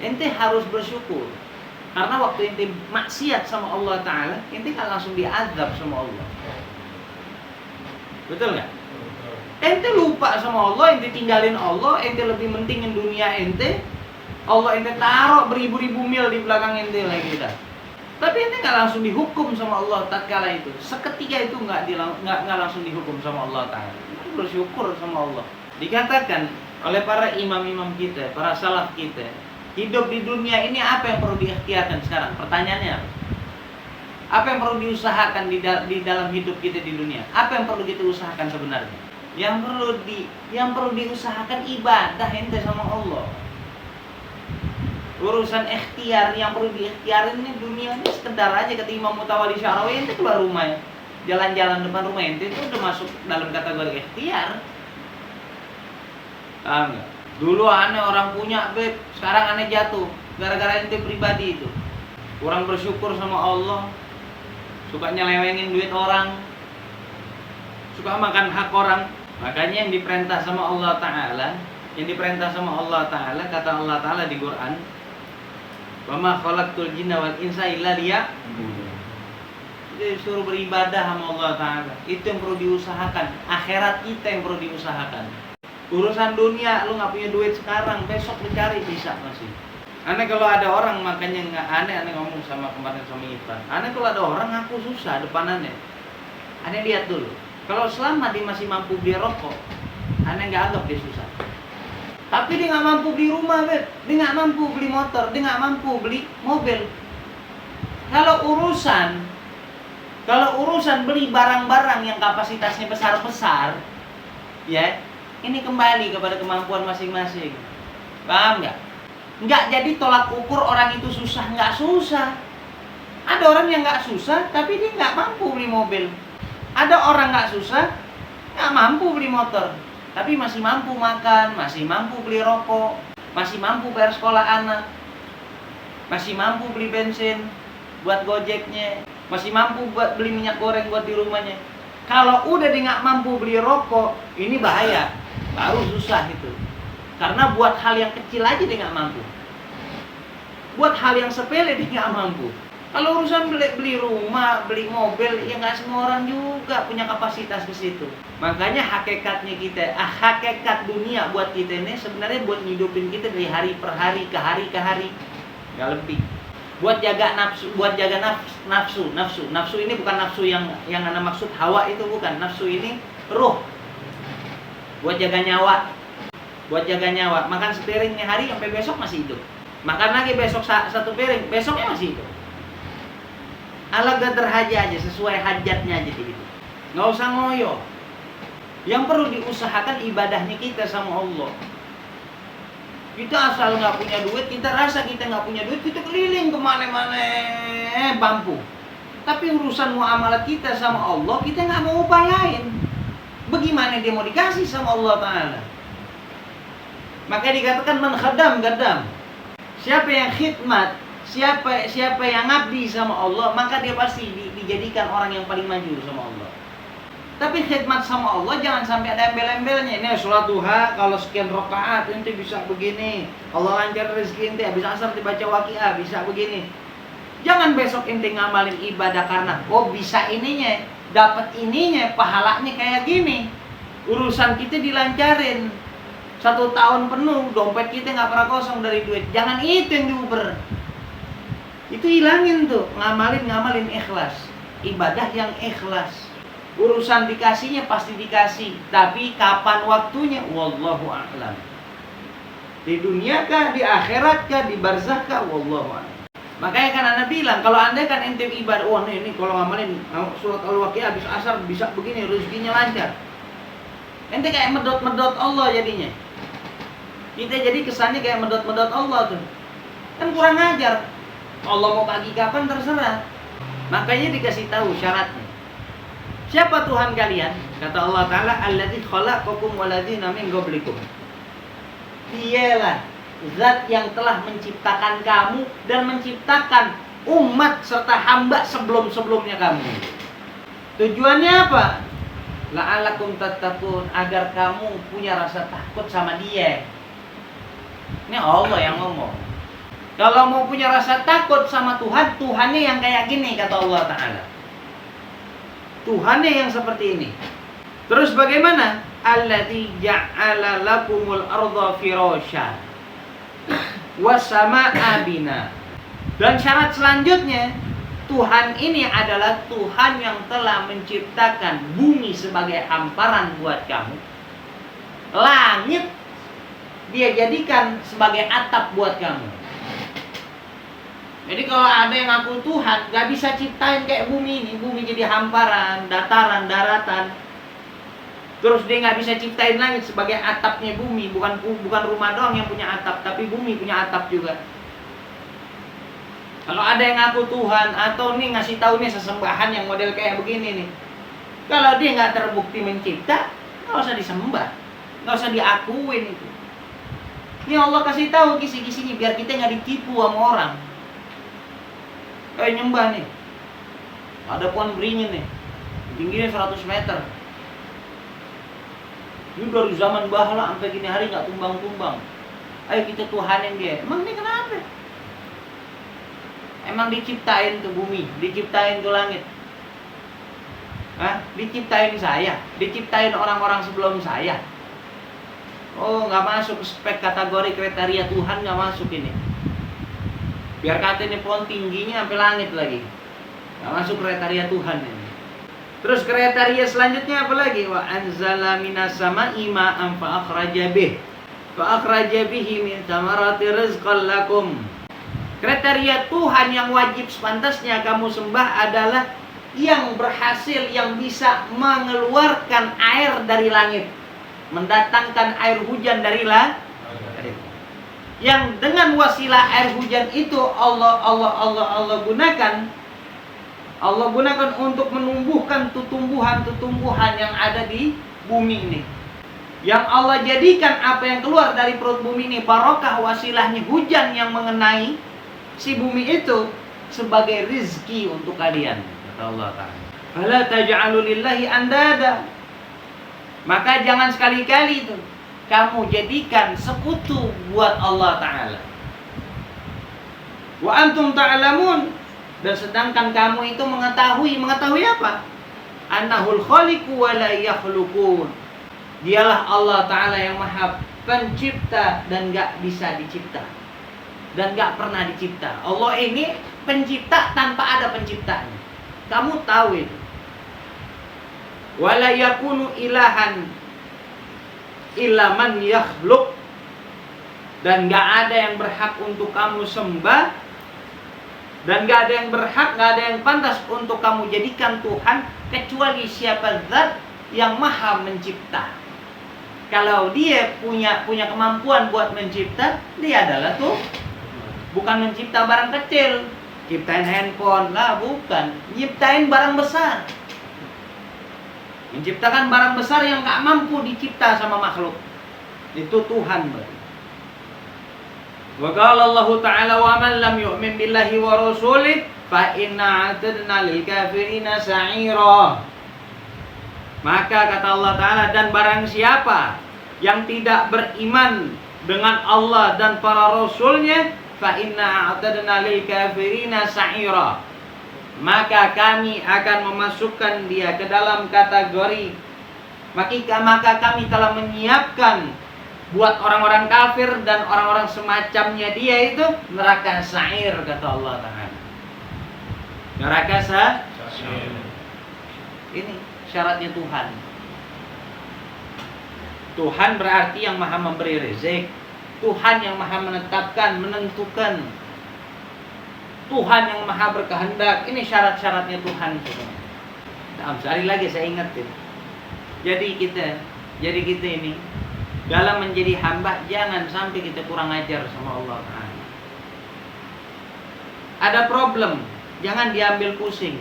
ente harus bersyukur. Karena waktu ente maksiat sama Allah Ta'ala, ente kan langsung diazab sama Allah. Betul nggak? Ente lupa sama Allah, ente tinggalin Allah, ente lebih mentingin dunia ente. Allah ente taruh beribu-ribu mil di belakang ente lagi dah. Tapi ente nggak langsung dihukum sama Allah tatkala itu. Seketika itu nggak langsung dihukum sama Allah Ta'ala. Bersyukur sama Allah. Dikatakan oleh para imam-imam kita, para salaf kita, hidup di dunia ini apa yang perlu diikhtiarkan sekarang? Pertanyaannya apa? Apa yang perlu diusahakan di dalam hidup kita di dunia? Apa yang perlu kita usahakan sebenarnya? Yang perlu diusahakan ibadah ente sama Allah. Urusan ikhtiar yang perlu diikhtiarin ini dunia ini sekedar aja. Kata Imam Mutawalli Sya'rawi, ente keluar rumah ya, jalan-jalan depan rumah ente itu udah masuk dalam kategori ikhtiar. Paham nggak? Dulu aneh orang punya beb, sekarang aneh jatuh gara-gara ente pribadi itu. Kurang bersyukur sama Allah, suka nyelewengin duit orang, suka makan hak orang. Makanya yang diperintah sama Allah Ta'ala, kata Allah Ta'ala di Quran, wa ma khalaqtul jinna wal insa illa liya'budun. Jadi suruh beribadah sama Allah Ta'ala. Itu yang perlu diusahakan. Akhirat kita yang perlu diusahakan. Urusan dunia, lu gak punya duit sekarang, besok lu cari bisa masih. Aneh kalau ada orang, makanya nggak aneh ngomong sama kemarin sama Ivan. Aneh kalau ada orang ngaku susah depanannya. Aneh lihat dulu. Kalau selama dia masih mampu beli rokok, aneh nggak anggap dia susah. Tapi dia nggak mampu beli rumah, beb. Dia nggak mampu beli motor, dia nggak mampu beli mobil. Kalau urusan beli barang-barang yang kapasitasnya besar-besar, ya, ini kembali kepada kemampuan masing-masing. Paham nggak? Nggak jadi tolak ukur orang itu susah, nggak susah. Ada orang yang nggak susah, tapi dia nggak mampu beli mobil. Ada orang nggak susah, nggak mampu beli motor, tapi masih mampu makan, masih mampu beli rokok, masih mampu bayar sekolah anak, masih mampu beli bensin buat gojeknya, masih mampu buat beli minyak goreng buat di rumahnya. Kalau udah dia nggak mampu beli rokok, ini bahaya, baru susah itu. Karena buat hal yang kecil aja dia nggak mampu. Buat hal yang sepele dia nggak mampu. Kalau urusan beli rumah, beli mobil, ya nggak semua orang juga punya kapasitas ke situ. Makanya hakikatnya kita, hakikat dunia buat kita ini sebenarnya buat ngidupin kita dari hari per hari ke hari ke hari, nggak lebih. Buat jaga nafsu, nafsu ini bukan nafsu yang ana maksud hawa itu bukan. Nafsu ini ruh. Buat jaga nyawa. Makan sepiring hari sampai besok masih hidup. Makan lagi besok satu piring, besoknya masih hidup. Ala gadar haja aja, sesuai hajatnya aja gitu. Nggak usah ngoyo. Yang perlu diusahakan ibadahnya kita sama Allah. Kita asal nggak punya duit, kita rasa kita nggak punya duit, kita keliling kemana-mana bambu. Tapi urusan muamalah kita sama Allah, kita nggak mau upayain. Bagaimana dia mau dikasih sama Allah Ta'ala? Maka dikatakan man khadam gadam. Siapa yang khidmat, siapa yang ngabdi sama Allah, maka dia pasti dijadikan orang yang paling maju sama Allah. Tapi khidmat sama Allah jangan sampai ada embel-embelnya. Ini sholat duha kalau sekian rakaat ente bisa begini. Allah lancar rezeki ente, habis asar dibaca waqiah bisa begini. Jangan besok ente ngamalin ibadah karena bisa ininya, dapat ininya, pahalanya kayak gini. Urusan kita dilancarin. 1 tahun penuh dompet kita nggak pernah kosong dari duit. Jangan itu yang diuber. Itu hilangin tuh, ngamalin ikhlas. Ibadah yang ikhlas. Urusan dikasihnya pasti dikasih, tapi kapan waktunya? Wallahu a'lam. Di dunia kah, di akhirat kah, di barzakh kah? Wallahu a'lam. Makanya kan Anda bilang, kalau Anda kan ente ibadah, ini kalau ngamalin surat Al-Waqiah habis asar bisa begini, rezekinya lancar. Ente kayak medot-medot Allah jadinya. Kita jadi kesannya kayak medot-medot Allah tuh. Kan kurang ajar. Allah mau pagi kapan terserah. Makanya dikasih tahu syaratnya. Siapa Tuhan kalian? Kata Allah Ta'ala, alladzi khalaqakum waladzina min qablikum. Dialah zat yang telah menciptakan kamu dan menciptakan umat serta hamba sebelum-sebelumnya kamu. Tujuannya apa? La'alakum tattaqun, agar kamu punya rasa takut sama Dia. Ini Allah yang ngomong. Kalau mau punya rasa takut sama Tuhan, Tuhannya yang kayak gini kata Allah Ta'ala. Tuhannya yang seperti ini. Terus bagaimana? Alladzi ja'ala lakumul arda firasya was samaa'a bina. Dan syarat selanjutnya, Tuhan ini adalah Tuhan yang telah menciptakan bumi sebagai hamparan buat kamu. Langit Dia jadikan sebagai atap buat kamu. Jadi kalau ada yang ngaku Tuhan, gak bisa ciptain kayak bumi ini. Bumi jadi hamparan, dataran, daratan. Terus dia gak bisa ciptain langit sebagai atapnya bumi. Bukan rumah doang yang punya atap, tapi bumi punya atap juga. Kalau ada yang ngaku Tuhan, atau nih ngasih tahu nih sesembahan yang model kayak begini nih. Kalau dia gak terbukti mencipta, gak usah disembah. Gak usah diakuin itu. Ini Allah kasih tahu kisi-kisinya biar kita gak ditipu sama orang. Kayak nyembah nih, ada pohon beringin nih, tingginya 100 meter. Ini dari zaman bahala sampai gini hari nggak tumbang-tumbang. Ayo kita Tuhanin dia. Emang ini kenapa? Emang diciptain tuh bumi, diciptain tuh langit. Hah? Diciptain saya, diciptain orang-orang sebelum saya. Oh, nggak masuk spek kategori kriteria Tuhan, nggak masuk ini. Biar kata ini pohon tingginya sampai langit lagi. Nggak masuk kriteria Tuhan ini. Terus kriteria selanjutnya apa lagi? Wa anzala minas sama'i ma'an fa akhraja bihi min thamarati rizqan lakum. Kriteria Tuhan yang wajib sepantasnya kamu sembah adalah yang berhasil, yang bisa mengeluarkan air dari langit, mendatangkan air hujan dari langit. Yang dengan wasilah air hujan itu Allah gunakan untuk menumbuhkan tumbuhan yang ada di bumi ini. Yang Allah jadikan apa yang keluar dari perut bumi ini barokah, wasilahnya hujan yang mengenai si bumi itu sebagai rizki untuk kalian, kata Allah Ta'ala. Fala taj'alu lillahi andada. Maka jangan sekali-kali itu kamu jadikan sekutu buat Allah Ta'ala. Wa antum ta'lamun. Dan sedangkan kamu itu mengetahui apa? Annahul khaliqu wa la yakhluqun. Dialah Allah Ta'ala yang maha pencipta dan gak bisa dicipta, dan gak pernah dicipta. Allah ini pencipta tanpa ada penciptanya. Kamu tahu itu. Wa la yakunu ilahan illa man yakhluq. Dan gak ada yang berhak untuk kamu sembah, dan gak ada yang berhak, gak ada yang pantas untuk kamu jadikan Tuhan kecuali siapa zat yang maha mencipta. Kalau dia punya kemampuan buat mencipta, dia adalah tuh bukan mencipta barang kecil, ciptain handphone lah, bukan, ciptain barang besar. Menciptakan barang besar yang gak mampu dicipta sama makhluk. Itu Tuhan berarti. Wa qala Allah Ta'ala wa man lam yu'min billahi wa rasulih fa inna a'tadna lil kafirina sa'ira. Maka kata Allah Ta'ala, dan barang siapa yang tidak beriman dengan Allah dan para rasulnya, fa inna a'tadna lil kafirina sa'ira. Maka kami akan memasukkan dia ke dalam kategori, maka kami telah menyiapkan buat orang-orang kafir dan orang-orang semacamnya dia itu neraka sa'ir, kata Allah Ta'ala. Neraka sa'ir. Ini syaratnya Tuhan. Tuhan berarti yang maha memberi rezeki, Tuhan yang maha menetapkan, menentukan, Tuhan yang maha berkehendak. Ini syarat-syaratnya Tuhan. Nah, sekali lagi saya ingetin. Jadi kita ini dalam menjadi hamba jangan sampai kita kurang ajar sama Allah Ta'ala. Ada problem, jangan diambil pusing.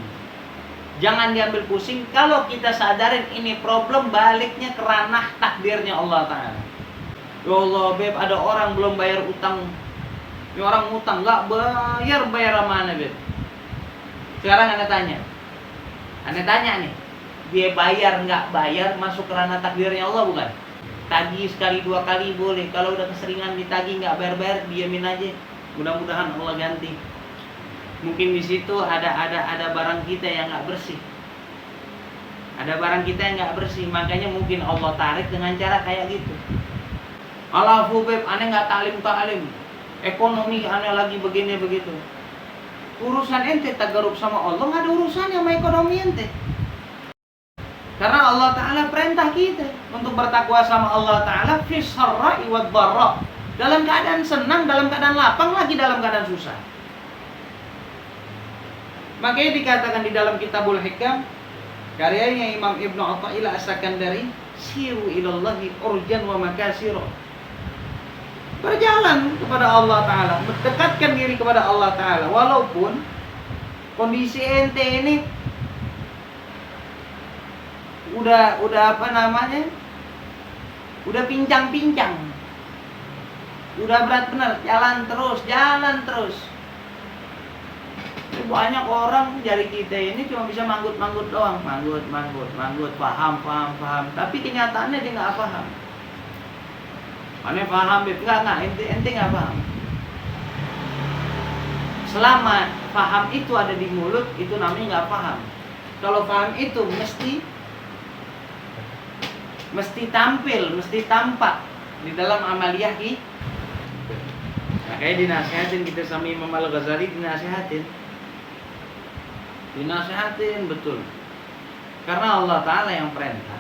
Jangan diambil pusing. Kalau kita sadarin ini problem, baliknya ke ranah takdirnya Allah Ta'ala. Ya Allah, Beb, ada orang belum bayar utang. Ini orang utang gak bayar mana, Beb? Sekarang Anda tanya nih, dia bayar nggak bayar masuk ke ranah takdirnya Allah bukan? Tagih sekali dua kali boleh. Kalau udah keseringan ditagih nggak bayar, diamin aja. Mudah-mudahan Allah ganti. Mungkin di situ ada barang kita yang nggak bersih. Ada barang kita yang nggak bersih, makanya mungkin Allah tarik dengan cara kayak gitu. Allah Fubeb, aneh nggak talim, ekonomi aneh lagi begini begitu. Urusan ente tagarub sama Allah nggak ada urusannya sama ekonomi ente. Karena Allah Ta'ala perintah kita untuk bertakwa sama Allah Ta'ala fis sarra'i wad dharra. Dalam keadaan senang, dalam keadaan lapang, lagi dalam keadaan susah. Makanya dikatakan di dalam Kitabul Hikam, karyanya Imam Ibnu Athaillah As-Sakandari, siru ilallahi urjan wa makasiro. Berjalan kepada Allah Ta'ala, mendekatkan diri kepada Allah Ta'ala. Walaupun kondisi ente ini udah apa namanya, udah pincang-pincang, udah berat benar, jalan terus. Banyak orang jari kita ini cuma bisa manggut-manggut doang, manggut, paham. Tapi kenyataannya dia nggak paham. Aneh paham, nggak, ente nggak paham. Selama paham itu ada di mulut, itu namanya nggak paham. Kalau paham itu mesti tampil, mesti tampak di dalam amaliyah kita. Makanya dinasihatin kita sama Imam Al-Ghazali, dinasihatin betul. Karena Allah Ta'ala yang perintah.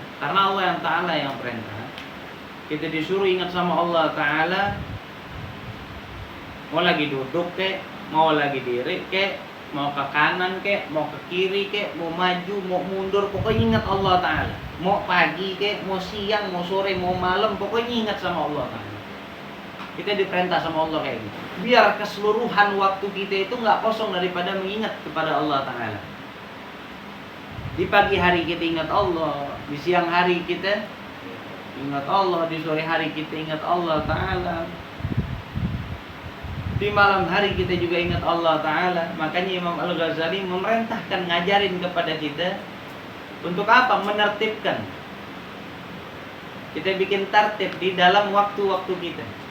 Kita disuruh ingat sama Allah Ta'ala. Mau lagi duduk kek, mau lagi diri kek, mau ke kanan kek, mau ke kiri kek, mau maju, mau mundur, pokoknya ingat Allah Ta'ala. Mau pagi kek, mau siang, mau sore, mau malam, pokoknya ingat sama Allah Ta'ala. Kita diperintah sama Allah kayak gitu. Biar keseluruhan waktu kita itu nggak kosong daripada mengingat kepada Allah Ta'ala. Di pagi hari kita ingat Allah, di siang hari kita ingat Allah, di sore hari kita ingat Allah Ta'ala, di malam hari kita juga ingat Allah Ta'ala. Makanya Imam Al-Ghazali memerintahkan ngajarin kepada kita untuk apa? Menertibkan. Kita bikin tertib di dalam waktu-waktu kita.